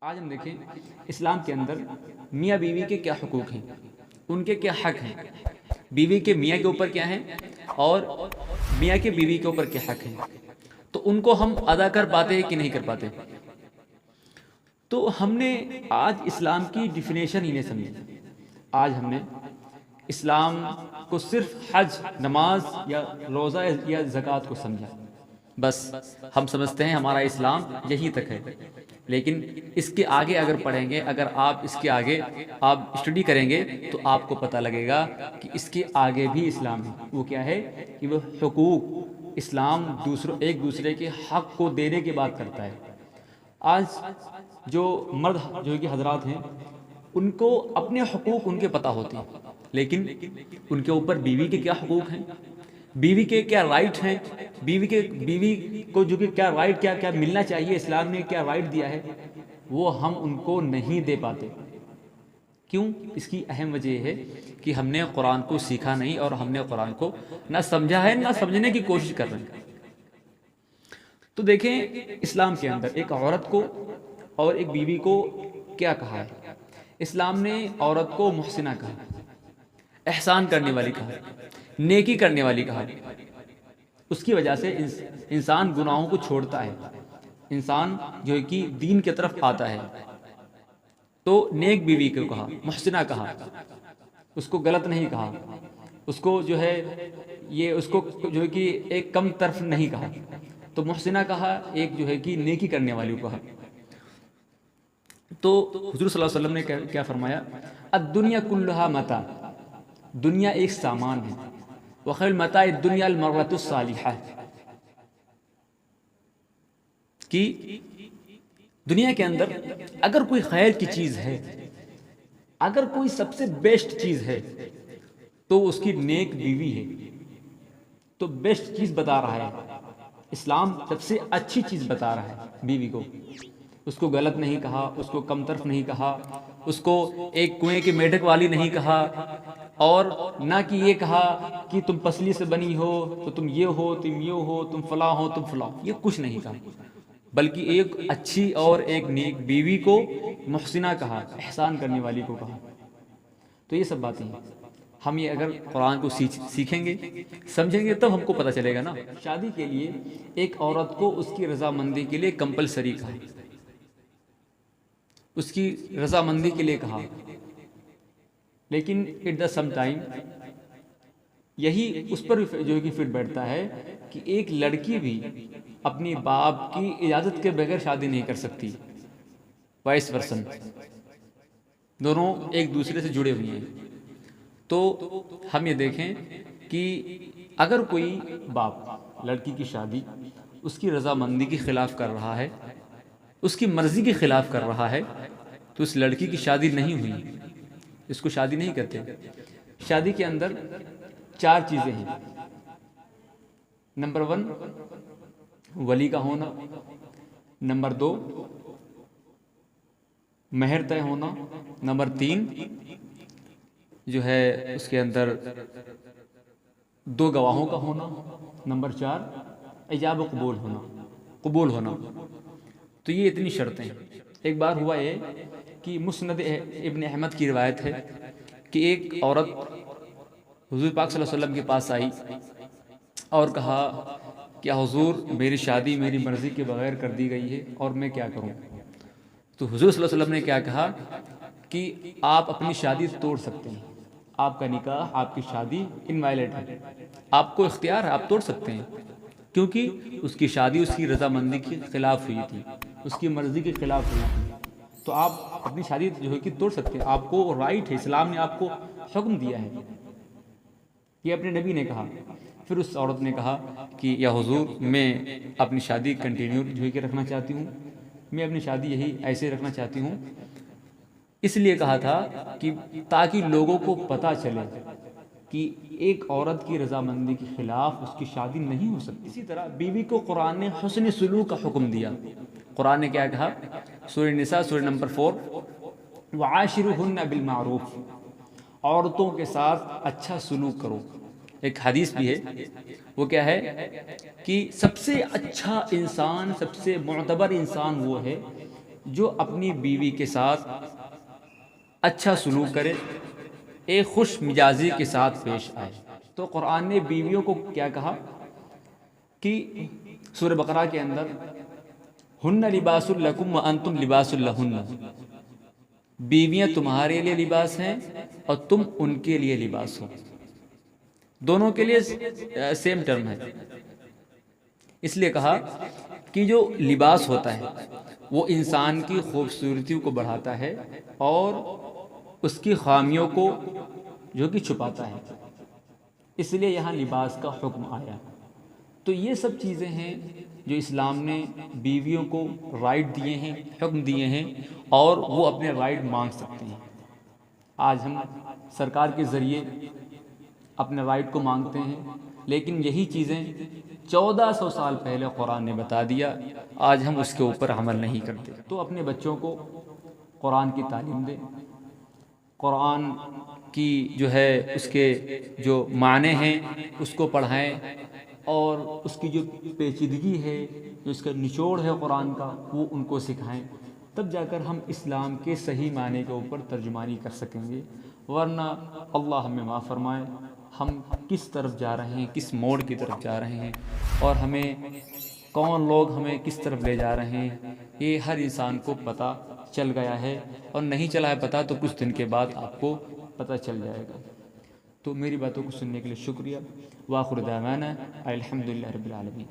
آج ہم دیکھیں اسلام کے اندر میاں بیوی کے کیا حقوق ہیں، ان کے کیا حق ہیں، بیوی کے میاں کے اوپر کیا ہیں اور میاں کے بیوی کے اوپر کیا حق ہیں، تو ان کو ہم ادا کر پاتے ہیں کہ نہیں کر پاتے۔ تو ہم نے آج اسلام کی ڈیفینیشن ہی نہیں سمجھی۔ آج ہم نے اسلام کو صرف حج، نماز یا روزہ یا زکوٰۃ کو سمجھا، بس ہم سمجھتے ہیں ہمارا اسلام یہی تک ہے، لیکن اس کے آگے اگر پڑھیں گے، اگر آپ اس کے آگے آپ اسٹڈی کریں گے تو آپ کو پتہ لگے گا کہ اس کے آگے بھی اسلام ہے۔ وہ کیا ہے کہ وہ حقوق، اسلام ایک دوسرے کے حق کو دینے کی بات کرتا ہے۔ آج جو مرد جو کہ حضرات ہیں، ان کو اپنے حقوق ان کے پتہ ہوتے ہیں، لیکن ان کے اوپر بیوی کے کیا حقوق ہیں، بیوی کے کیا رائٹ ہیں، بیوی کو جو کہ کیا رائٹ کیا ملنا چاہیے، اسلام نے کیا رائٹ دیا ہے، وہ ہم ان کو نہیں دے پاتے۔ کیوں؟ اس کی اہم وجہ یہ ہے کہ ہم نے قرآن کو سیکھا نہیں، اور ہم نے قرآن کو نہ سمجھا ہے، نہ سمجھنے کی کوشش کر رہے ہیں۔ تو دیکھیں اسلام کے اندر ایک عورت کو اور ایک بیوی کو کیا کہا ہے۔ اسلام نے عورت کو محسنہ کہا، احسان کرنے والی کہا، نیکی کرنے والی کہا۔ اس کی وجہ سے انسان گناہوں کو چھوڑتا ہے، انسان جو ہے کہ دین کی طرف آتا ہے۔ تو نیک بیوی کو کہا، محسنہ کہا، اس کو غلط نہیں کہا، اس کو جو ہے اس کو جو ہے کہ ایک کم طرف نہیں کہا، تو محسنہ کہا، ایک جو ہے کہ نیکی کرنے والی کو کہا۔ تو حضور صلی اللہ علیہ وسلم نے کیا فرمایا؟ الدنیا کلھا متاع، دنیا ایک سامان ہے، وخیر متاع الدنیا المرأۃ الصالحہ، کہ دنیا کے اندر اگر کوئی خیر کی چیز ہے، اگر کوئی سب سے بیسٹ چیز ہے تو اس کی نیک بیوی ہے۔ تو بیسٹ چیز بتا رہا ہے اسلام، سب سے اچھی چیز بتا رہا ہے بیوی کو۔ اس کو غلط نہیں کہا، اس کو کم طرف نہیں کہا، اس کو ایک کنویں کی میڈک والی نہیں کہا، اور نہ کہ یہ کہا کہ تم پسلی سے بنی ہو تو تم یہ ہو، تم یہ ہو، تم فلاں ہو، تم فلاں، یہ کچھ نہیں کہا، بلکہ ایک اچھی اور ایک نیک بیوی کو محسنہ کہا، احسان کرنے والی کو کہا۔ تو یہ سب باتیں ہیں، ہم یہ اگر قرآن کو سیکھیں گے، سمجھیں گے، تب ہم کو پتہ چلے گا نا۔ شادی کے لیے ایک عورت کو اس کی رضامندی کے لیے کمپلسری کہا، اس کی رضامندی کے لیے کہا، لیکن ایٹ دا سم ٹائم یہی اس پر جو ہے کہ پھر بیٹھتا ہے کہ ایک لڑکی بھی اپنی باپ کی اجازت کے بغیر شادی نہیں کر سکتی، وائس ورسن، دونوں ایک دوسرے سے جڑے ہوئے ہیں۔ تو ہم یہ دیکھیں کہ اگر کوئی باپ لڑکی کی شادی اس کی رضامندی کے خلاف کر رہا ہے، اس کی مرضی کے خلاف کر رہا ہے، تو اس لڑکی کی شادی نہیں ہوئی، اس کو شادی نہیں کرتے۔ شادی کے اندر 4 چیزیں ہیں۔ نمبر 1 ولی کا ہونا، نمبر 2 مہر طے ہونا، نمبر 3 جو ہے اس کے اندر 2 گواہوں کا ہونا، نمبر 4 ایجاب و قبول ہونا۔ تو یہ اتنی شرطیں ہیں۔ ایک بار ہوا یہ کہ مسند ابن احمد کی روایت ہے کہ ایک عورت حضور پاک صلی اللہ علیہ وسلم کے پاس آئی اور کہا کہ حضور میری شادی میری مرضی کے بغیر کر دی گئی ہے، اور میں کیا کروں؟ تو حضور صلی اللہ علیہ وسلم نے کیا کہا کہ آپ اپنی شادی توڑ سکتے ہیں، آپ کا نکاح، آپ کی شادی انوائلٹ ہے، آپ کو اختیار ہے، آپ توڑ سکتے ہیں، کیونکہ اس کی شادی اس کی رضامندی کے خلاف ہوئی تھی، اس کی مرضی کے خلاف ہوئی تھی۔ تو آپ اپنی شادی جو ہے کہ توڑ سکتے ہیں، آپ کو رائٹ ہے، اسلام نے آپ کو حکم دیا ہے، یہ اپنے نبی نے کہا۔ پھر اس عورت نے کہا کہ یا حضور میں اپنی شادی کنٹینیو جو ہے کہ رکھنا چاہتی ہوں، میں اپنی شادی یہی ایسے رکھنا چاہتی ہوں۔ اس لیے کہا تھا کہ تاکہ لوگوں کو پتہ چلے کہ ایک عورت کی رضامندی کے خلاف اس کی شادی نہیں ہو سکتی۔ اسی طرح بیوی کو قرآن نے حسن سلوک کا حکم دیا۔ قرآن نے کیا کہا؟ سورہ نساء سورہ نمبر 4 وعاشرہن بالمعروف، عورتوں کے ساتھ اچھا سلوک کرو۔ ایک حدیث بھی ہے، وہ کیا ہے کہ سب سے اچھا انسان، سب سے معتبر انسان وہ ہے جو اپنی بیوی کے ساتھ اچھا سلوک کرے، ایک خوش مزاجی کے ساتھ پیش آئے۔ تو قرآن نے بیویوں کو کیا کہا کہ سورہ بقرہ کے اندر ہن لباس لکم وانتم لباس لہن، بیویاں تمہارے لیے لباس ہیں اور تم ان کے لیے لباس ہو، دونوں کے لیے سیم ٹرم ہے۔ اس لیے کہا کہ جو لباس ہوتا ہے وہ انسان کی خوبصورتی کو بڑھاتا ہے اور اس کی خامیوں کو جو کہ چھپاتا ہے، اس لیے یہاں لباس کا حکم آیا۔ تو یہ سب چیزیں ہیں جو اسلام نے بیویوں کو رائٹ دیے ہیں، حکم دیے ہیں، اور وہ اپنے رائٹ مانگ سکتے ہیں۔ آج ہم سرکار کے ذریعے اپنے رائٹ کو مانگتے ہیں، لیکن یہی چیزیں 1400 سال پہلے قرآن نے بتا دیا، آج ہم اس کے اوپر عمل نہیں کرتے۔ تو اپنے بچوں کو قرآن کی تعلیم دیں، قرآن کی جو ہے اس کے جو معنی ہیں اس کو پڑھائیں، اور اس کی جو پیچیدگی ہے، جو اس کا نچوڑ ہے قرآن کا، وہ ان کو سکھائیں، تب جا کر ہم اسلام کے صحیح معنی کے اوپر ترجمانی کر سکیں گے۔ ورنہ اللہ ہمیں معاف فرمائے، ہم کس طرف جا رہے ہیں، کس موڑ کی طرف جا رہے ہیں، اور ہمیں کون لوگ ہمیں کس طرف لے جا رہے ہیں، یہ ہر انسان کو پتہ چل گیا ہے، اور نہیں چلا ہے پتہ تو کچھ دن کے بعد آپ کو پتہ چل جائے گا۔ تو میری باتوں کو سننے کے لیے شکریہ۔ وآخر دعوانا الحمدللہ رب العالمین۔